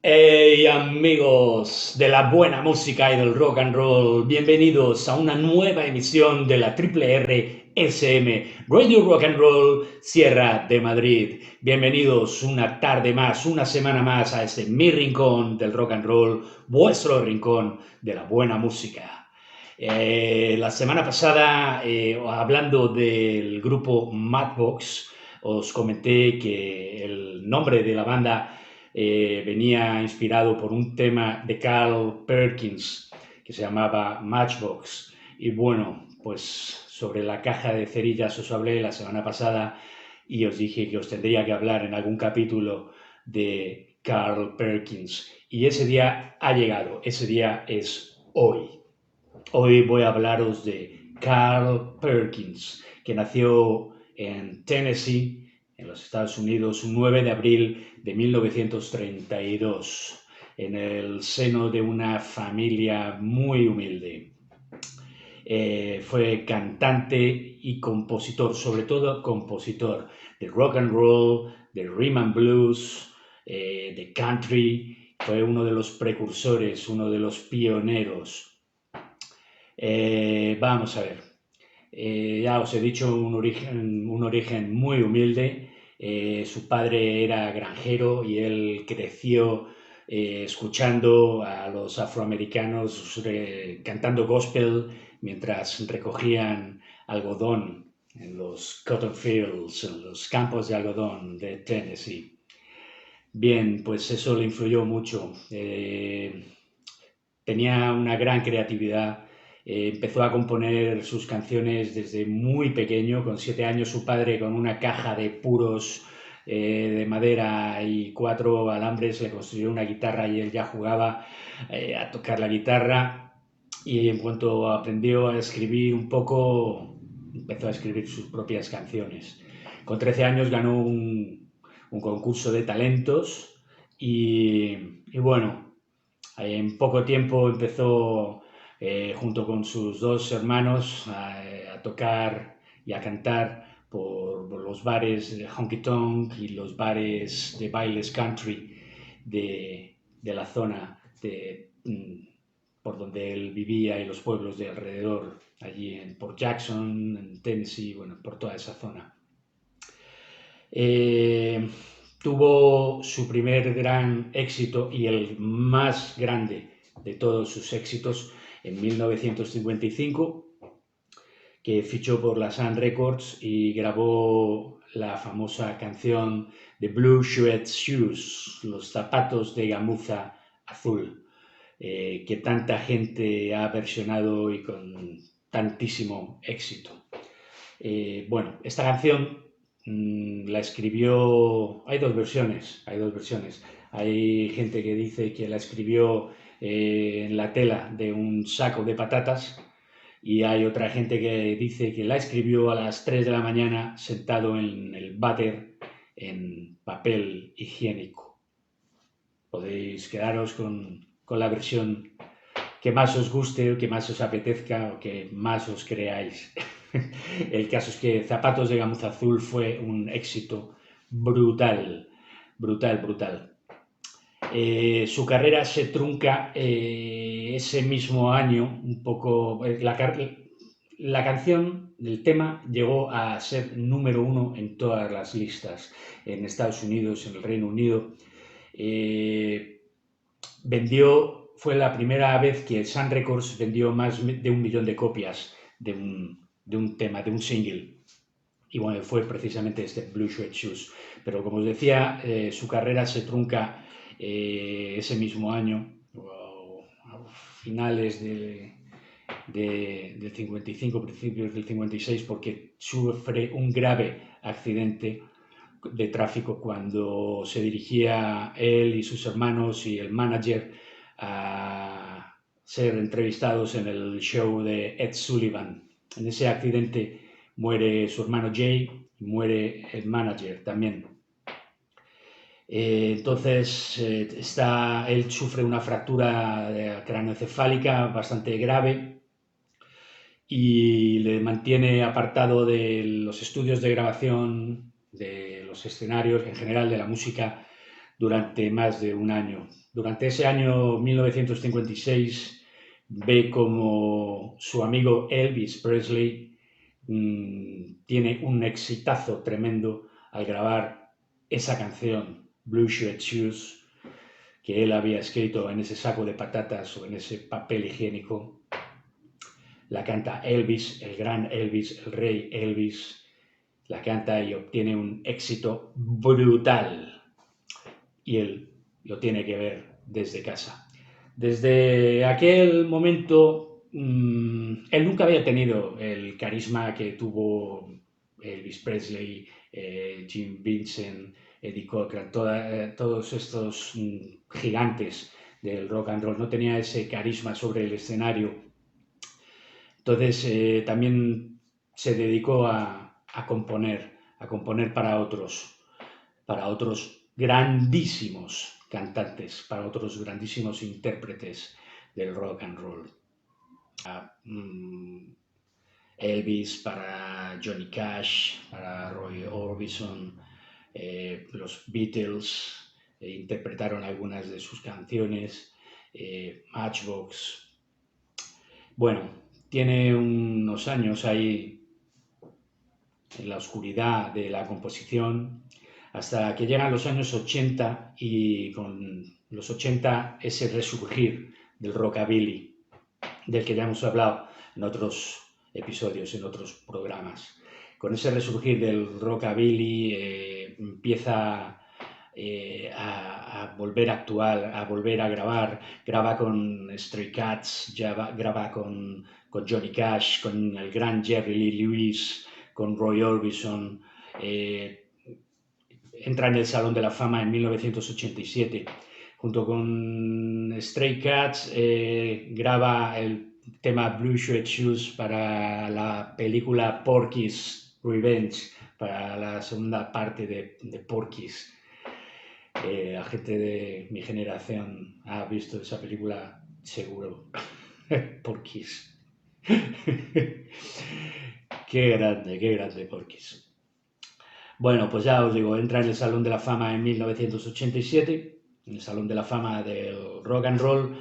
Hey amigos de la buena música y del rock and roll, bienvenidos a una nueva emisión de la Triple R SM Radio Rock and Roll Sierra de Madrid. Bienvenidos una tarde más, una semana más a este mi rincón del rock and roll, vuestro rincón de la buena música. La semana pasada, hablando del grupo Matchbox, os comenté que el nombre de la banda venía inspirado por un tema de Carl Perkins que se llamaba Matchbox. Y bueno, pues sobre la caja de cerillas os hablé la semana pasada y os dije que os tendría que hablar en algún capítulo de Carl Perkins. Y ese día ha llegado, ese día es hoy. Hoy voy a hablaros de Carl Perkins, que nació en Tennessee, en los Estados Unidos, un 9 de abril de 1932, en el seno de una familia muy humilde. Fue cantante y compositor, sobre todo compositor de rock and roll, de rhythm and blues, de country. Fue uno de los precursores, uno de los pioneros. Vamos a ver. Ya os he dicho un origen muy humilde. Su padre era granjero y él creció escuchando a los afroamericanos cantando gospel mientras recogían algodón en los cotton fields, en los campos de algodón de Tennessee. Bien, pues eso le influyó mucho. Tenía una gran creatividad. Empezó a componer sus canciones desde muy pequeño. Con 7 años su padre, con una caja de puros de madera y 4 alambres, le construyó una guitarra y él ya jugaba a tocar la guitarra. Y en cuanto aprendió a escribir un poco, empezó a escribir sus propias canciones. Con 13 años ganó un concurso de talentos y bueno, en poco tiempo empezó, junto con sus dos hermanos, a tocar y a cantar por los bares de honky tonk y los bares de bailes country de la zona por donde él vivía y los pueblos de alrededor, allí en Port Jackson, en Tennessee, bueno, por toda esa zona. Eh, Tuvo su primer gran éxito y el más grande de todos sus éxitos en 1955, que fichó por la Sun Records y grabó la famosa canción The Blue Suede Shoes, los zapatos de gamuza azul, que tanta gente ha versionado y con tantísimo éxito. Bueno, esta canción la escribió, hay dos versiones. Hay gente que dice que la escribió en la tela de un saco de patatas y hay otra gente que dice que la escribió a las 3 de la mañana sentado en el váter en papel higiénico. Podéis quedaros con la versión que más os guste o que más os apetezca o que más os creáis. El caso es que Zapatos de Gamuza Azul fue un éxito brutal, brutal, brutal. Su carrera se trunca ese mismo año, un poco. La canción, el tema, llegó a ser número uno en todas las listas, en Estados Unidos, en el Reino Unido. Fue la primera vez que Sun Records vendió más de 1 millón de copias de un tema, de un single. Y bueno, fue precisamente este Blue Suede Shoes. Pero como os decía, su carrera se trunca ese mismo año, a finales del 55, principios del 56, porque sufre un grave accidente de tráfico cuando se dirigía él y sus hermanos y el manager a ser entrevistados en el show de Ed Sullivan. En ese accidente muere su hermano Jay y muere el manager también. Entonces él sufre una fractura craneoencefálica bastante grave y le mantiene apartado de los estudios de grabación, de los escenarios, en general de la música, durante más de un año. Durante ese año 1956 ve como su amigo Elvis Presley tiene un exitazo tremendo al grabar esa canción, Blue Suede Shoes, que él había escrito en ese saco de patatas o en ese papel higiénico. La canta Elvis, el gran Elvis, el rey Elvis, la canta y obtiene un éxito brutal. Y él lo tiene que ver desde casa. Desde aquel momento, él nunca había tenido el carisma que tuvo Elvis Presley, Jim Vincent, Eddie Cochran, todos estos gigantes del rock and roll. No tenía ese carisma sobre el escenario. Entonces también se dedicó a componer para otros grandísimos cantantes, para otros grandísimos intérpretes del rock and roll. Elvis, para Johnny Cash, para Roy Orbison, los Beatles interpretaron algunas de sus canciones, Matchbox. Bueno, tiene unos años ahí en la oscuridad de la composición, hasta que llegan los años 80 y con los 80 ese resurgir del rockabilly, del que ya hemos hablado en otros episodios, en otros programas. Con ese resurgir del rockabilly empieza a volver a actuar, a volver a grabar. Graba con Stray Cats, graba con Johnny Cash, con el gran Jerry Lee Lewis, con Roy Orbison. Entra en el Salón de la Fama en 1987. Junto con Stray Cats graba el tema Blue Suede Shoes para la película Porky's Revenge, para la segunda parte de Porky's. La gente de mi generación ha visto esa película, seguro. Porky's. Qué grande Porky's. Bueno, pues ya os digo, entra en el Salón de la Fama en 1987, en el Salón de la Fama del Rock and Roll,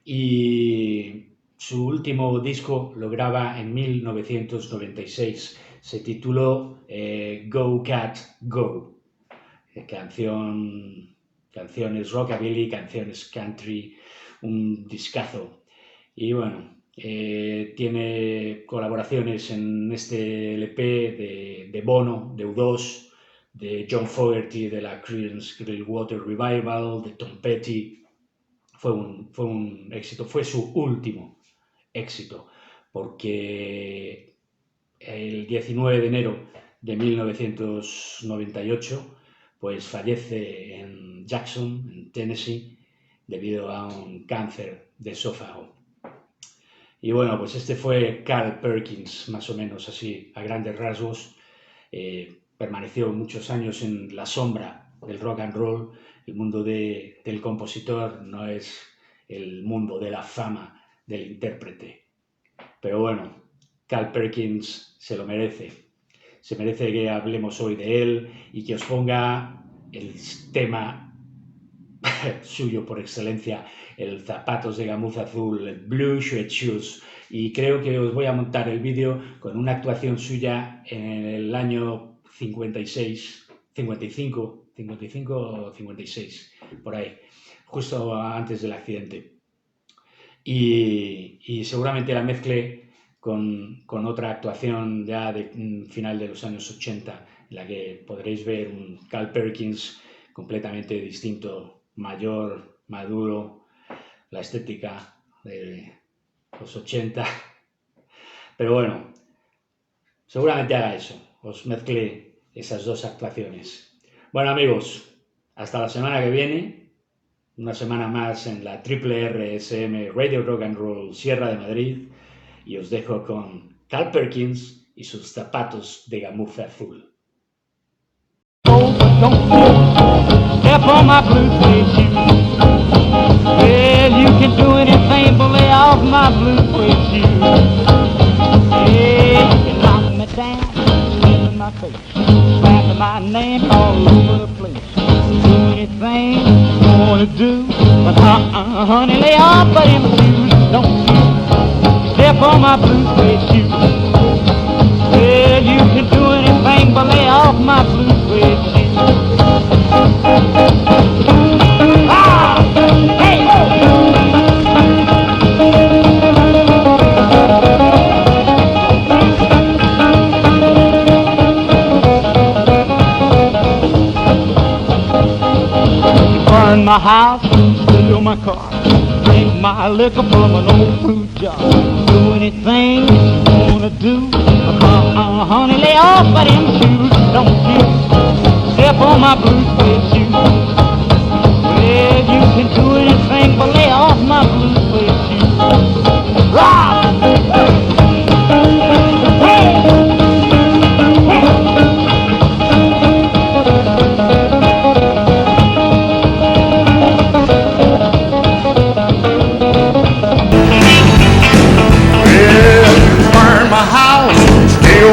y su último disco lo graba en 1996. Se tituló Go Cat Go. Canciones rockabilly, canciones country, un discazo. Y bueno, tiene colaboraciones en este LP de Bono, de U2, de John Fogerty, de la Creedence Clearwater Revival, de Tom Petty. Fue un éxito, fue su último éxito, porque el 19 de enero de 1998 pues fallece en Jackson, en Tennessee, debido a un cáncer de esófago. Y bueno, pues este fue Carl Perkins, más o menos así, a grandes rasgos. Permaneció muchos años en la sombra del rock and roll. El mundo del compositor no es el mundo de la fama del intérprete. Pero bueno, Carl Perkins se lo merece. Se merece que hablemos hoy de él y que os ponga el tema suyo por excelencia, el Zapatos de Gamuza Azul, el Blue Suede Shoes. Y creo que os voy a montar el vídeo con una actuación suya en el año 55 o 56, por ahí, justo antes del accidente. Y seguramente la mezcle con otra actuación ya de final de los años 80, en la que podréis ver un Carl Perkins completamente distinto, mayor, maduro, la estética de los 80. Pero bueno, seguramente haga eso, os mezcle esas dos actuaciones. Bueno amigos, hasta la semana que viene, una semana más en la RRSM Radio Rock and Roll Sierra de Madrid, y os dejo con Carl Perkins y sus Zapatos de Gamuza Azul. Step on my blue suede shoes. Well, you can do anything but lay off my blue suede shoes. Yeah, you can knock me down, spit in my face, slap my name all over the place. Do anything you wanna do. But honey, lay off of them shoes. Don't you step on my blue suede shoes. Well, you can do anything but lay off my blue suede shoes. Ah! Hey! Burn my house, steal my car, drink my liquor from an old fruit jar. Do anything you wanna do, honey, lay off of them shoes. Don't you step on my blue suede shoes. Well, you can do anything but lay off my blue suede shoes. Rock!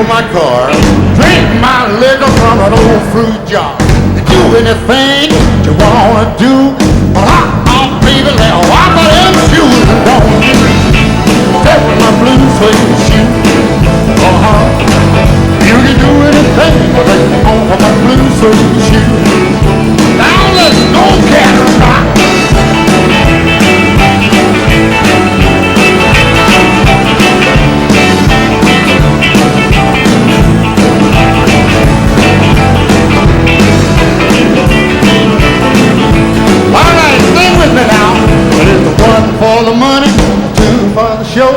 My car, drink my liquor from an old fruit jar. Do anything you wanna do, but baby, lay off of them shoes. Don't step in my blue suede shoes. You can do anything, but lay off of my blue suede shoes. Now let's go, cat rock. For the money, two for the show.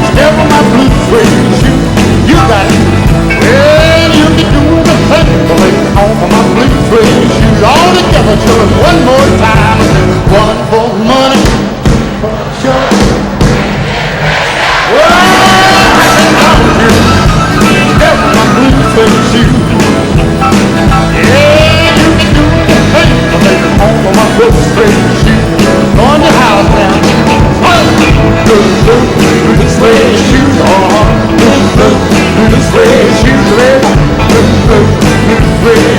Step on my blue suede shoe, you got it. Well, you can do anything, but lay off of my blue suede shoes. All together, children, one more time. One for the money, two for the show. Well, step on my blue suede shoe. On my blue suede shoes, on your house now. Blue suede shoes, blue suede shoes, blue suede